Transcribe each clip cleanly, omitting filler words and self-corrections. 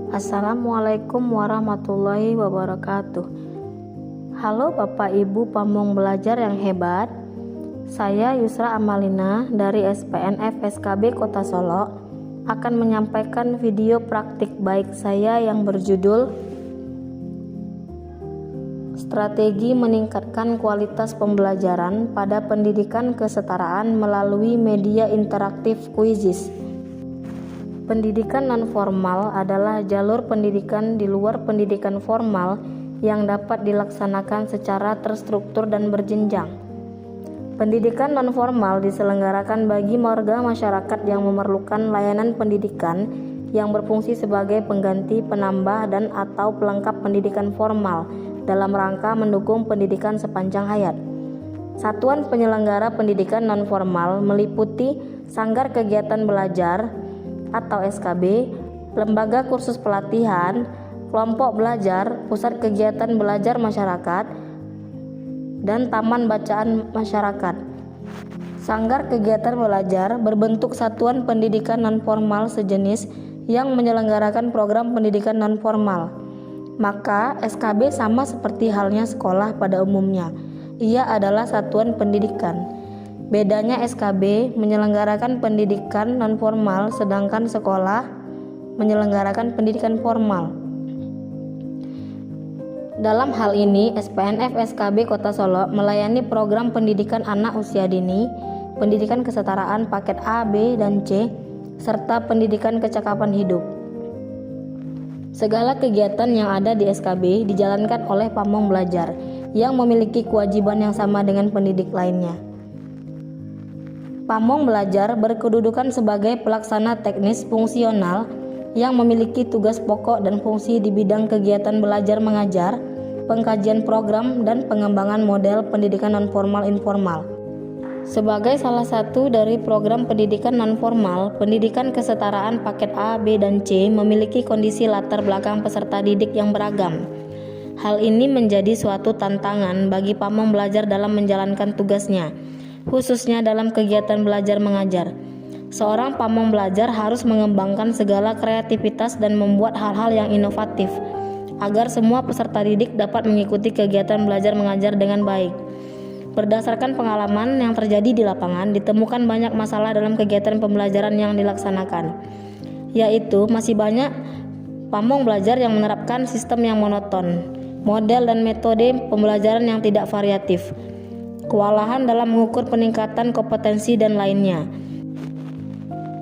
Assalamualaikum warahmatullahi wabarakatuh. Halo Bapak Ibu pamong belajar yang hebat. Saya Yusra Amalina dari SPNF SKB Kota Solo akan menyampaikan video praktik baik saya yang berjudul Strategi meningkatkan kualitas pembelajaran pada pendidikan kesetaraan melalui media interaktif Quizizz. Pendidikan non-formal adalah jalur pendidikan di luar pendidikan formal yang dapat dilaksanakan secara terstruktur dan berjenjang. Pendidikan non-formal diselenggarakan bagi warga masyarakat yang memerlukan layanan pendidikan yang berfungsi sebagai pengganti, penambah, dan atau pelengkap pendidikan formal dalam rangka mendukung pendidikan sepanjang hayat. Satuan penyelenggara pendidikan non-formal meliputi Sanggar Kegiatan Belajar atau SKB, lembaga kursus pelatihan, kelompok belajar, pusat kegiatan belajar masyarakat, dan taman bacaan masyarakat. Sanggar kegiatan belajar berbentuk satuan pendidikan non-formal sejenis yang menyelenggarakan program pendidikan non-formal. Maka SKB sama seperti halnya sekolah pada umumnya. Ia adalah satuan pendidikan. Bedanya SKB menyelenggarakan pendidikan non-formal sedangkan sekolah menyelenggarakan pendidikan formal. Dalam hal ini, SPNF SKB Kota Solo melayani program pendidikan anak usia dini, pendidikan kesetaraan paket A, B, dan C, serta pendidikan kecakapan hidup. Segala kegiatan yang ada di SKB dijalankan oleh pamong belajar yang memiliki kewajiban yang sama dengan pendidik lainnya. Pamong belajar berkedudukan sebagai pelaksana teknis fungsional yang memiliki tugas pokok dan fungsi di bidang kegiatan belajar mengajar, pengkajian program, dan pengembangan model pendidikan non-formal informal. Sebagai salah satu dari program pendidikan non-formal, pendidikan kesetaraan paket A, B, dan C memiliki kondisi latar belakang peserta didik yang beragam. Hal ini menjadi suatu tantangan bagi pamong belajar dalam menjalankan tugasnya, khususnya dalam kegiatan belajar mengajar. Seorang pamong belajar harus mengembangkan segala kreativitas dan membuat hal-hal yang inovatif agar semua peserta didik dapat mengikuti kegiatan belajar mengajar dengan baik. Berdasarkan pengalaman yang terjadi di lapangan, ditemukan banyak masalah dalam kegiatan pembelajaran yang dilaksanakan, yaitu masih banyak pamong belajar yang menerapkan sistem yang monoton, model dan metode pembelajaran yang tidak variatif, kewalahan dalam mengukur peningkatan kompetensi, dan lainnya.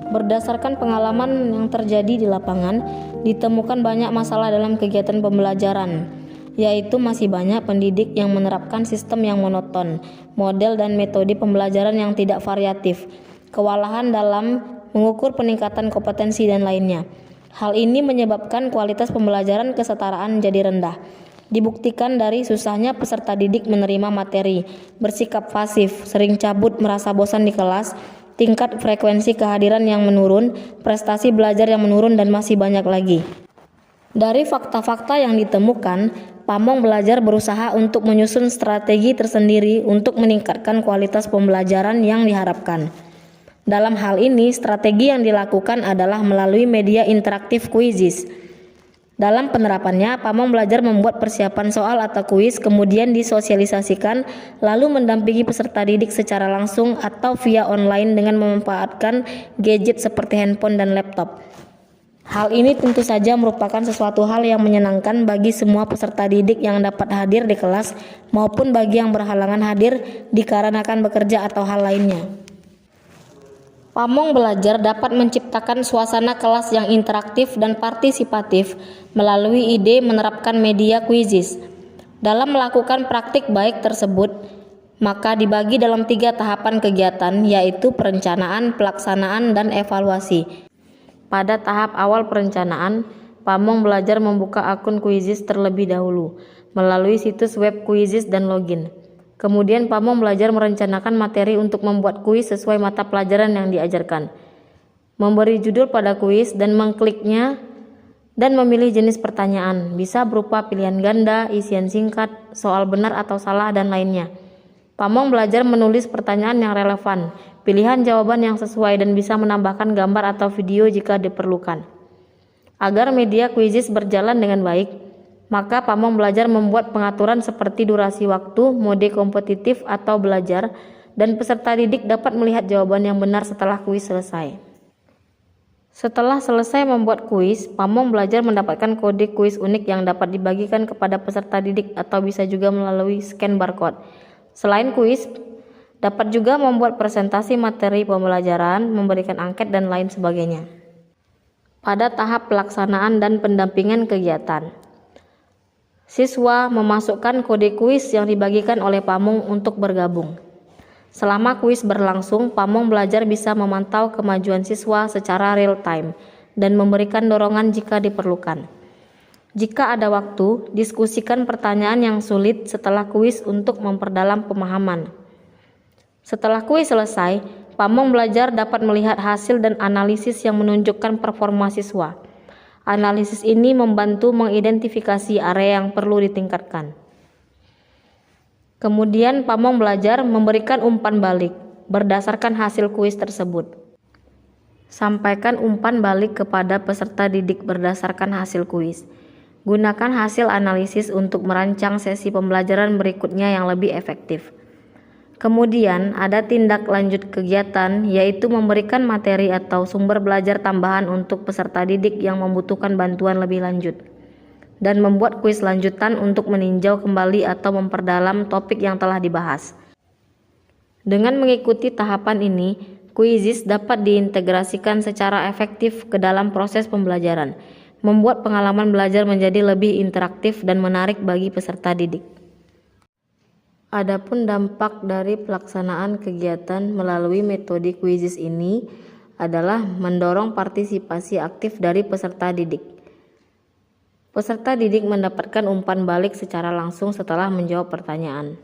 Berdasarkan pengalaman yang terjadi di lapangan, ditemukan banyak masalah dalam kegiatan pembelajaran, yaitu masih banyak pendidik yang menerapkan sistem yang monoton, model dan metode pembelajaran yang tidak variatif, kewalahan dalam mengukur peningkatan kompetensi, dan lainnya. Hal ini menyebabkan kualitas pembelajaran kesetaraan jadi rendah. Dibuktikan dari susahnya peserta didik menerima materi, bersikap pasif, sering cabut, merasa bosan di kelas, tingkat frekuensi kehadiran yang menurun, prestasi belajar yang menurun, dan masih banyak lagi. Dari fakta-fakta yang ditemukan, pamong belajar berusaha untuk menyusun strategi tersendiri untuk meningkatkan kualitas pembelajaran yang diharapkan. Dalam hal ini, strategi yang dilakukan adalah melalui media interaktif Quizizz. Dalam penerapannya, pamong belajar membuat persiapan soal atau kuis, kemudian disosialisasikan, lalu mendampingi peserta didik secara langsung atau via online dengan memanfaatkan gadget seperti handphone dan laptop. Hal ini tentu saja merupakan sesuatu hal yang menyenangkan bagi semua peserta didik yang dapat hadir di kelas maupun bagi yang berhalangan hadir dikarenakan bekerja atau hal lainnya. Pamong belajar dapat menciptakan suasana kelas yang interaktif dan partisipatif melalui ide menerapkan media Quizizz. Dalam melakukan praktik baik tersebut, maka dibagi dalam 3 tahapan kegiatan, yaitu perencanaan, pelaksanaan, dan evaluasi. Pada tahap awal perencanaan, pamong belajar membuka akun Quizizz terlebih dahulu melalui situs web Quizizz dan login. Kemudian pamong belajar merencanakan materi untuk membuat kuis sesuai mata pelajaran yang diajarkan, memberi judul pada kuis dan mengkliknya, dan memilih jenis pertanyaan, bisa berupa pilihan ganda, isian singkat, soal benar atau salah, dan lainnya. Pamong belajar menulis pertanyaan yang relevan, pilihan jawaban yang sesuai, dan bisa menambahkan gambar atau video jika diperlukan. Agar media Quizzes berjalan dengan baik, maka Pamong Belajar membuat pengaturan seperti durasi waktu, mode kompetitif atau belajar, dan peserta didik dapat melihat jawaban yang benar setelah kuis selesai. Setelah selesai membuat kuis, Pamong Belajar mendapatkan kode kuis unik yang dapat dibagikan kepada peserta didik atau bisa juga melalui scan barcode. Selain kuis, dapat juga membuat presentasi materi pembelajaran, memberikan angket, dan lain sebagainya. Pada tahap pelaksanaan dan pendampingan kegiatan, siswa memasukkan kode kuis yang dibagikan oleh Pamong untuk bergabung. Selama kuis berlangsung, Pamong Belajar bisa memantau kemajuan siswa secara real time dan memberikan dorongan jika diperlukan. Jika ada waktu, diskusikan pertanyaan yang sulit setelah kuis untuk memperdalam pemahaman. Setelah kuis selesai, Pamong Belajar dapat melihat hasil dan analisis yang menunjukkan performa siswa. Analisis ini membantu mengidentifikasi area yang perlu ditingkatkan. Kemudian Pamong Belajar memberikan umpan balik berdasarkan hasil kuis tersebut. Sampaikan umpan balik kepada peserta didik berdasarkan hasil kuis. Gunakan hasil analisis untuk merancang sesi pembelajaran berikutnya yang lebih efektif. Kemudian ada tindak lanjut kegiatan, yaitu memberikan materi atau sumber belajar tambahan untuk peserta didik yang membutuhkan bantuan lebih lanjut, dan membuat kuis lanjutan untuk meninjau kembali atau memperdalam topik yang telah dibahas. Dengan mengikuti tahapan ini, Quizzes dapat diintegrasikan secara efektif ke dalam proses pembelajaran, membuat pengalaman belajar menjadi lebih interaktif dan menarik bagi peserta didik. Adapun dampak dari pelaksanaan kegiatan melalui metode Quizzes ini adalah mendorong partisipasi aktif dari peserta didik. Peserta didik mendapatkan umpan balik secara langsung setelah menjawab pertanyaan.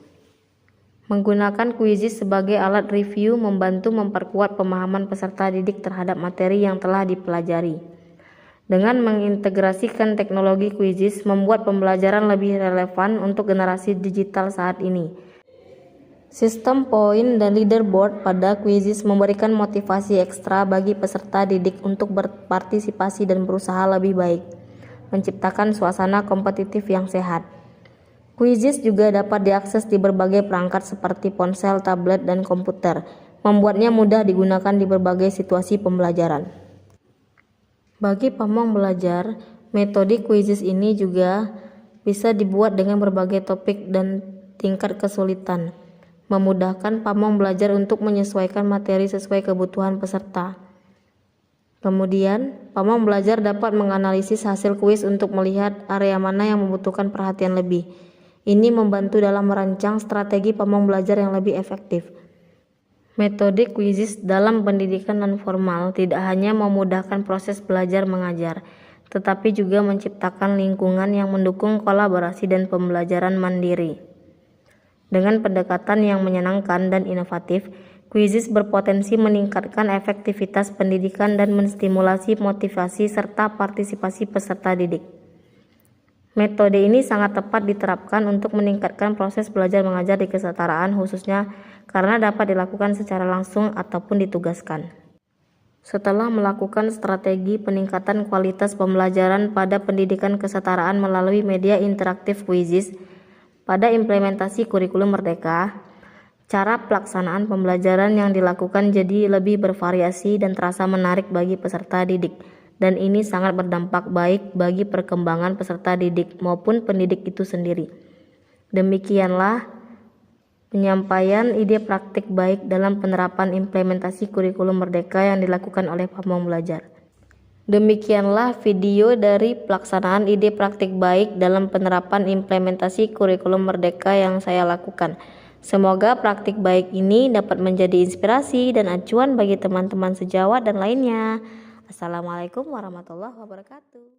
Menggunakan Quizzes sebagai alat review membantu memperkuat pemahaman peserta didik terhadap materi yang telah dipelajari. Dengan mengintegrasikan teknologi Quizzes membuat pembelajaran lebih relevan untuk generasi digital saat ini. Sistem poin dan leaderboard pada Quizzes memberikan motivasi ekstra bagi peserta didik untuk berpartisipasi dan berusaha lebih baik, menciptakan suasana kompetitif yang sehat. Quizzes juga dapat diakses di berbagai perangkat seperti ponsel, tablet, dan komputer, membuatnya mudah digunakan di berbagai situasi pembelajaran. Bagi Pamong Belajar, metode Quizzes ini juga bisa dibuat dengan berbagai topik dan tingkat kesulitan, memudahkan Pamong Belajar untuk menyesuaikan materi sesuai kebutuhan peserta. Kemudian, Pamong Belajar dapat menganalisis hasil kuis untuk melihat area mana yang membutuhkan perhatian lebih. Ini membantu dalam merancang strategi Pamong Belajar yang lebih efektif. Metode Quizzes dalam pendidikan non-formal tidak hanya memudahkan proses belajar mengajar, tetapi juga menciptakan lingkungan yang mendukung kolaborasi dan pembelajaran mandiri. Dengan pendekatan yang menyenangkan dan inovatif, Quizzes berpotensi meningkatkan efektivitas pendidikan dan menstimulasi motivasi serta partisipasi peserta didik. Metode ini sangat tepat diterapkan untuk meningkatkan proses belajar mengajar di kesetaraan, khususnya karena dapat dilakukan secara langsung ataupun ditugaskan. Setelah melakukan strategi peningkatan kualitas pembelajaran pada pendidikan kesetaraan melalui media interaktif Quizzes, pada implementasi kurikulum Merdeka, cara pelaksanaan pembelajaran yang dilakukan jadi lebih bervariasi dan terasa menarik bagi peserta didik, dan ini sangat berdampak baik bagi perkembangan peserta didik maupun pendidik itu sendiri. Demikianlah penyampaian ide praktik baik dalam penerapan implementasi kurikulum Merdeka yang dilakukan oleh Pamong Belajar. Demikianlah video dari pelaksanaan ide praktik baik dalam penerapan implementasi kurikulum Merdeka yang saya lakukan. Semoga praktik baik ini dapat menjadi inspirasi dan acuan bagi teman-teman sejawat dan lainnya. Assalamualaikum warahmatullahi wabarakatuh.